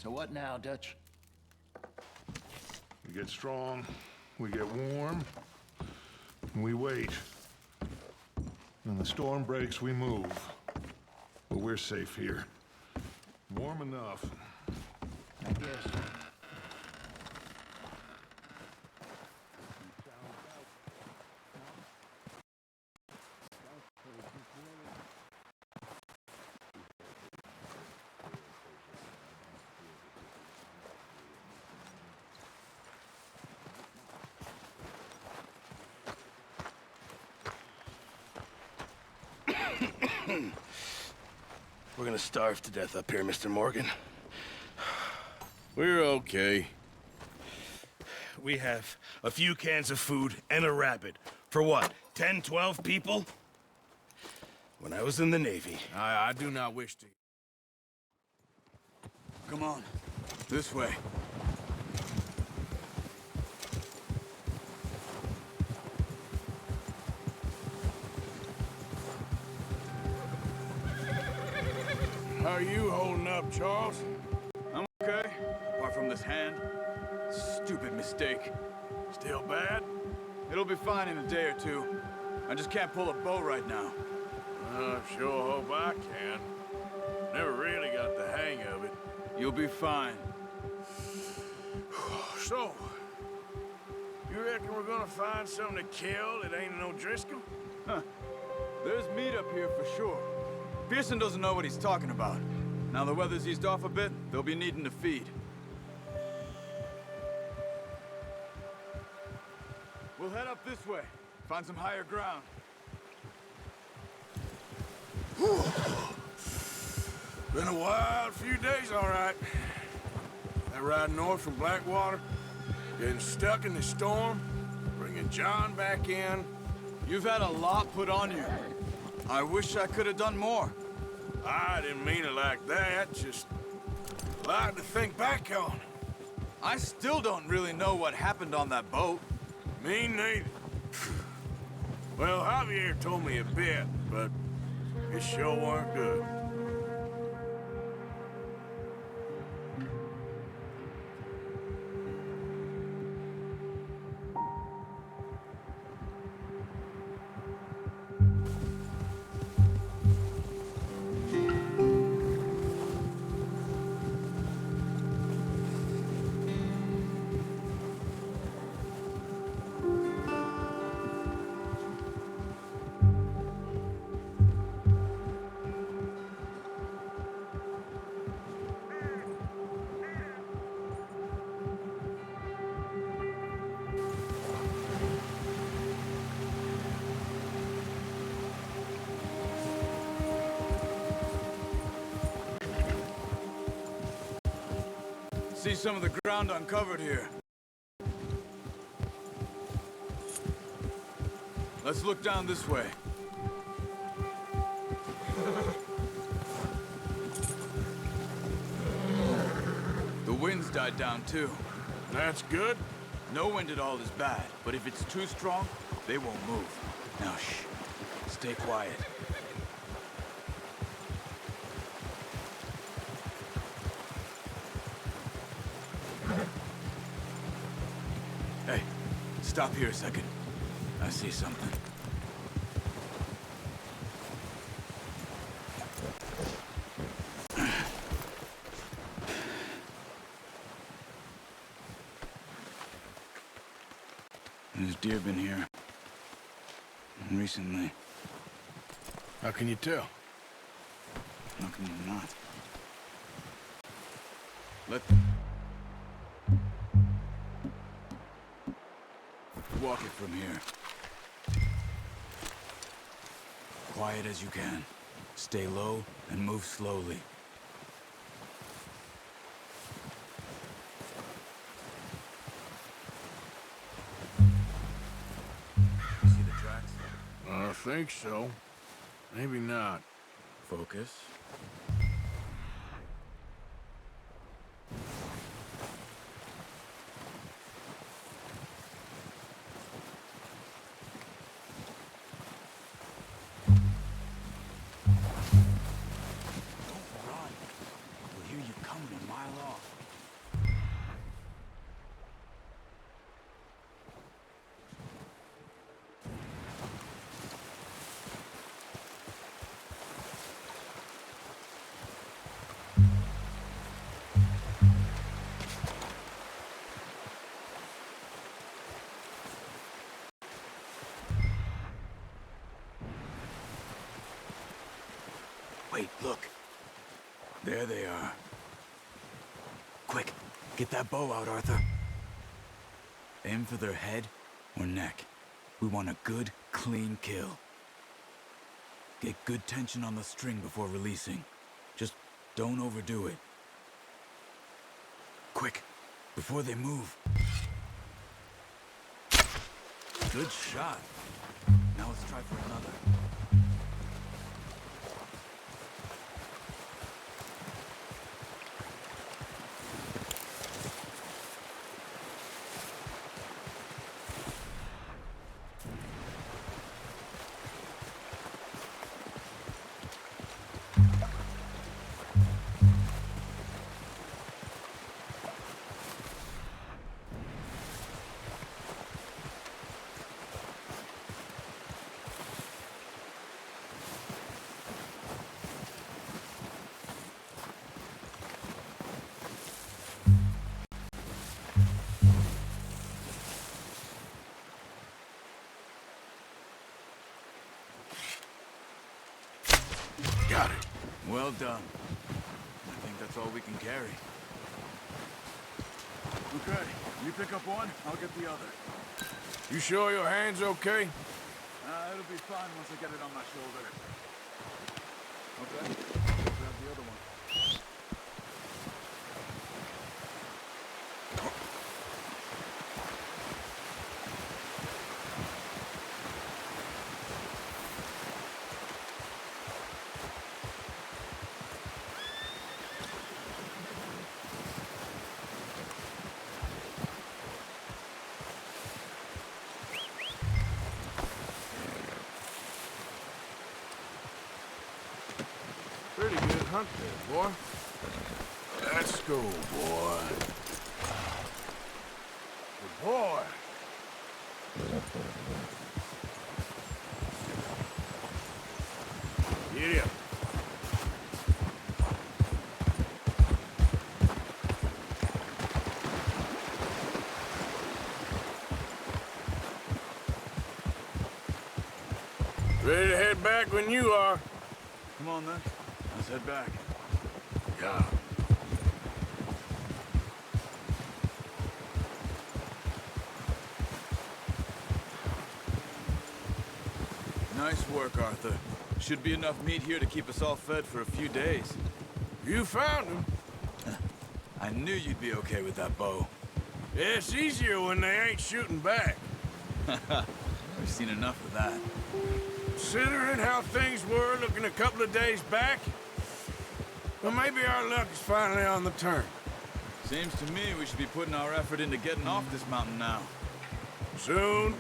So what now, Dutch? We get strong, we get warm, and we wait. When the storm breaks, we move. But we're safe here. Warm enough. I guess. We're gonna starve to death up here, Mr. Morgan. We're okay. We have a few cans of food and a rabbit. For what, 10, 12 people? When I was in the Navy. I do not wish to. Come on, this way. How are you holding up, Charles? I'm okay, apart from this hand. Stupid mistake. Still bad? It'll be fine in a day or two. I just can't pull a bow right now. Sure hope I can. Never really got the hang of it. You'll be fine. So, you reckon we're gonna find something to kill that ain't no Driscoll? Huh. There's meat up here for sure. Pearson doesn't know what he's talking about. Now the weather's eased off a bit, they'll be needing to feed. We'll head up this way. Find some higher ground. Been a wild few days, all right. That ride north from Blackwater, getting stuck in the storm, bringing John back in. You've had a lot put on you. I wish I could have done more. I didn't mean it like that, just a lot to think back on. I still don't really know what happened on that boat. Me neither. Well, Javier told me a bit, but it sure weren't good. See some of the ground uncovered here. Let's look down this way. The wind's died down too. That's good. No wind at all is bad, but if it's too strong, they won't move. Now shh, stay quiet. Stop here a second. I see something. There's deer been here. Recently. How can you tell? How can you not? Let... Walk it from here. Quiet as you can. Stay low and move slowly. You see the tracks? I think so. Maybe not. Focus. Don't run. We'll hear you coming a mile off. Wait, look. There they are. Quick, get that bow out, Arthur. Aim for their head or neck. We want a good, clean kill. Get good tension on the string before releasing. Just don't overdo it. Quick, before they move. Good shot. Now let's try for another. Got it. Well done. I think that's all we can carry. Okay, you pick up one, I'll get the other. You sure your hand's okay? It'll be fine once I get it on my shoulder. Okay, grab the other one. Pretty good hunt there, boy. Let's go, boy. Good boy. Get him. Ready to head back when you are. Come on then, let's head back. Yeah. Nice work, Arthur. Should be enough meat here to keep us all fed for a few days. You found him. I knew you'd be okay with that bow. It's easier when they ain't shooting back. We've seen enough of that. Considering how things were looking a couple of days back, well, maybe our luck is finally on the turn. Seems to me we should be putting our effort into getting off this mountain now. Soon.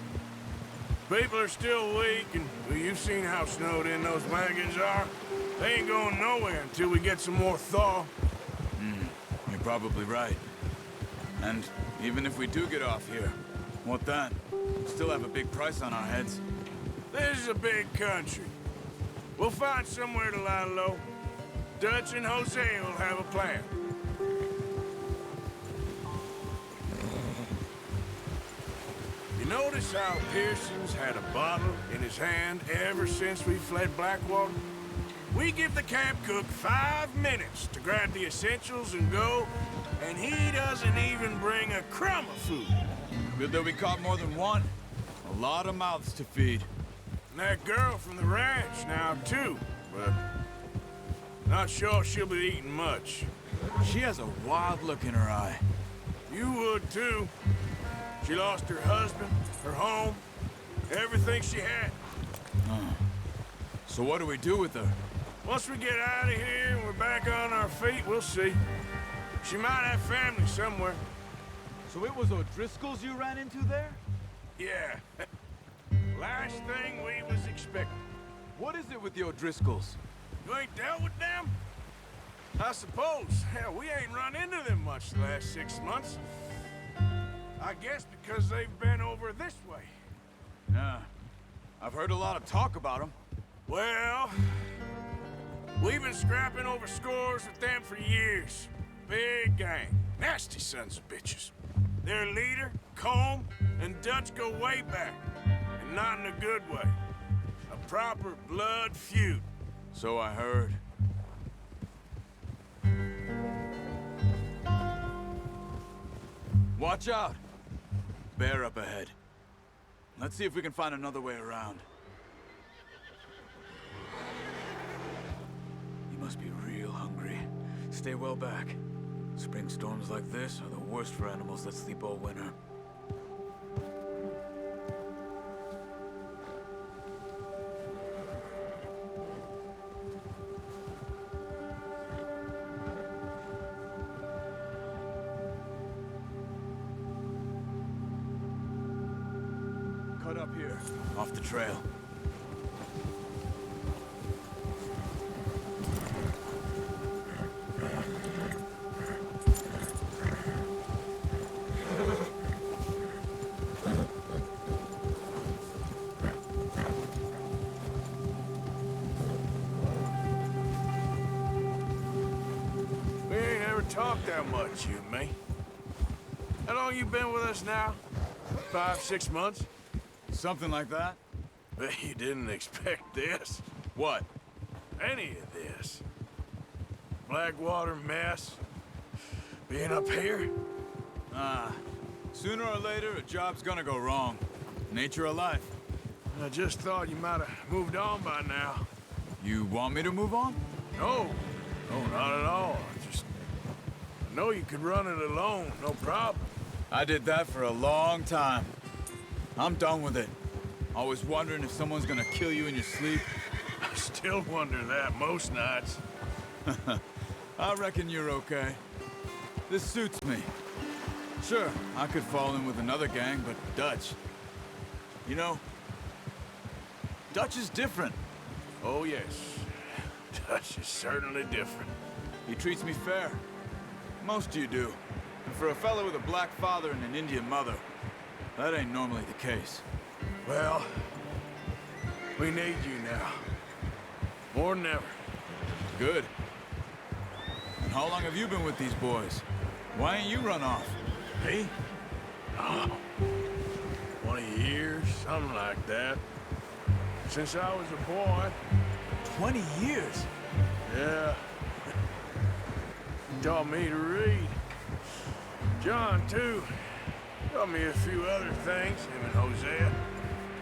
People are still weak, and well, you've seen how snowed in those wagons are. They ain't going nowhere until we get some more thaw. You're probably right. And even if we do get off here, what then? Still have a big price on our heads. This is a big country. We'll find somewhere to lie low. Dutch and Jose will have a plan. You notice how Pearson's had a bottle in his hand ever since we fled Blackwater? We give the camp cook 5 minutes to grab the essentials and go, and he doesn't even bring a crumb of food. Good that we caught more than one. A lot of mouths to feed. And that girl from the ranch now, too, but not sure she'll be eating much. She has a wild look in her eye. You would, too. She lost her husband, her home, everything she had. So what do we do with her? Once we get out of here and we're back on our feet, we'll see. She might have family somewhere. So it was O'Driscoll's you ran into there? Yeah. Last thing we was expecting. What is it with the O'Driscolls? You ain't dealt with them? I suppose. Hell, we ain't run into them much the last 6 months. I guess because they've been over this way. Yeah. I've heard a lot of talk about them. Well, we've been scrapping over scores with them for years. Big gang. Nasty sons of bitches. Their leader, Combe, and Dutch go way back. And not in a good way. A proper blood feud. So I heard. Watch out! Bear up ahead. Let's see if we can find another way around. You must be real hungry. Stay well back. Spring storms like this are the worst for animals that sleep all winter. Cut up here, off the trail. We ain't ever talked that much, you and me. How long you been with us now? 5, 6 months? Something like that? Bet you didn't expect this. What? Any of this. Blackwater mess. Being up here. Sooner or later, a job's gonna go wrong. Nature of life. I just thought you might have moved on by now. You want me to move on? No. No, not at all. I know you could run it alone, no problem. I did that for a long time. I'm done with it. Always wondering if someone's gonna kill you in your sleep. I still wonder that most nights. I reckon you're okay. This suits me. Sure, I could fall in with another gang, but Dutch. You know, Dutch is different. Oh, yes. Dutch is certainly different. He treats me fair. Most of you do. And for a fellow with a black father and an Indian mother, that ain't normally the case. Well, we need you now. More than ever. Good. And how long have you been with these boys? Why ain't you run off? Me? Oh, 20 years, something like that. Since I was a boy. 20 years? Yeah. He taught me to read. John, too. Taught me a few other things, him and Hosea.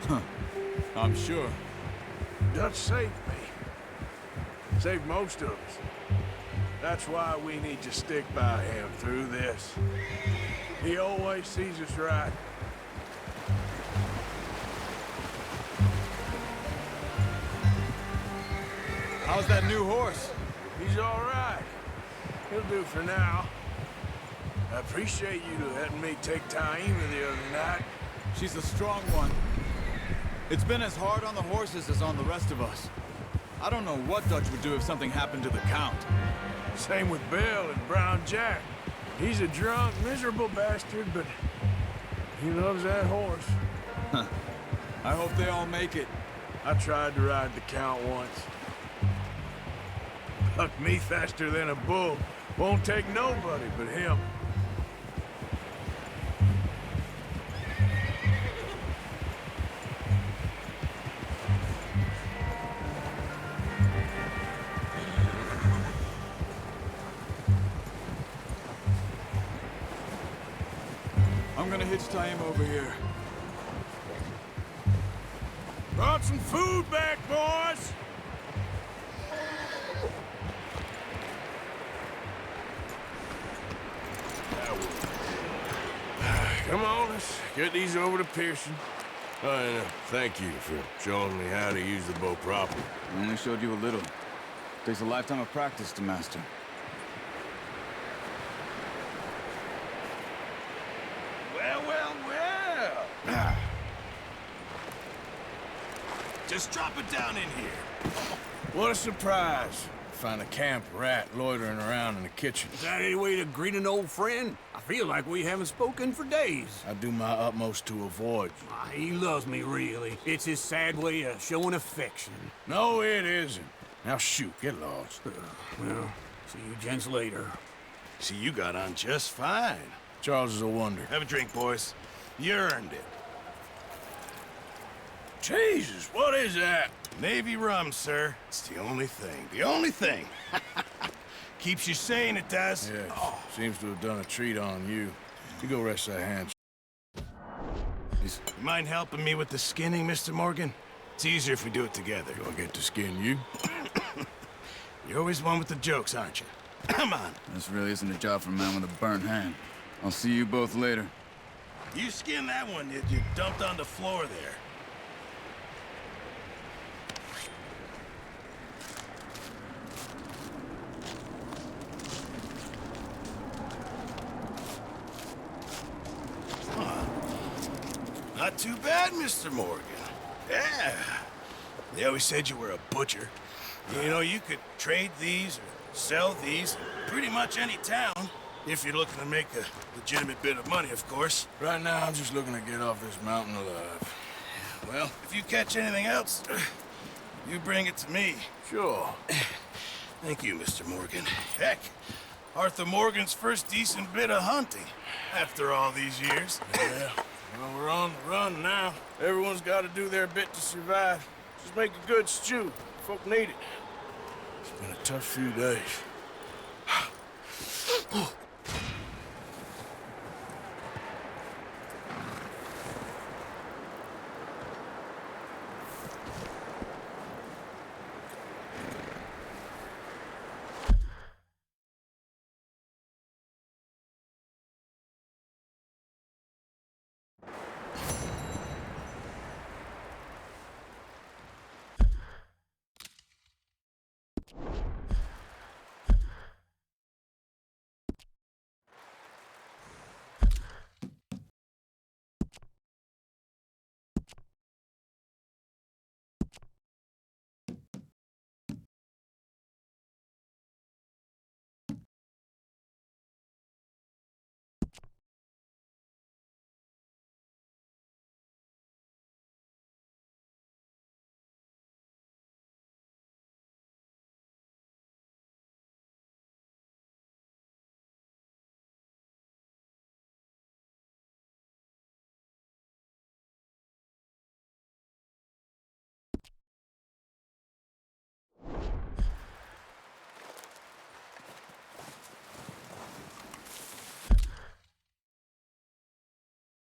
Huh. I'm sure. Dutch saved me. Saved most of us. That's why we need to stick by him through this. He always sees us right. How's that new horse? He's all right. He'll do for now. I appreciate you letting me take Taima the other night. She's a strong one. It's been as hard on the horses as on the rest of us. I don't know what Dutch would do if something happened to the Count. Same with Bill and Brown Jack. He's a drunk, miserable bastard, but he loves that horse. I hope they all make it. I tried to ride the Count once. Bucked me faster than a bull. Won't take nobody but him. I'm gonna hitch tie him over here. Brought some food back, boys! Come on, let's get these over to Pearson. And thank you for showing me how to use the bow properly. I only showed you a little. Takes a lifetime of practice to master. Well. Just drop it down in here. What a surprise. Find a camp rat loitering around in the kitchen. Is that any way to greet an old friend? I feel like we haven't spoken for days. I do my utmost to avoid you. He loves me, really. It's his sad way of showing affection. No, it isn't. Now shoot, get lost. Well, see you gents later. See, you got on just fine. Charles is a wonder. Have a drink, boys. You earned it. Jesus, what is that? Navy rum, sir. It's the only thing. The only thing. Keeps you sane, it does. Yeah, seems to have done a treat on you. You go rest that hand. You mind helping me with the skinning, Mr. Morgan? It's easier if we do it together. Do I get to skin you? You're always one with the jokes, aren't you? Come on. This really isn't a job for a man with a burnt hand. I'll see you both later. You skinned that one you dumped on the floor there. Not too bad, Mr. Morgan. Yeah. They always said you were a butcher. You know, you could trade these or sell these in pretty much any town, if you're looking to make a legitimate bit of money, of course. Right now, I'm just looking to get off this mountain alive. Well, if you catch anything else, you bring it to me. Sure. Thank you, Mr. Morgan. Heck, Arthur Morgan's first decent bit of hunting after all these years. Yeah. Well, we're on the run now. Everyone's got to do their bit to survive. Just make a good stew. Folk need it. It's been a tough few days.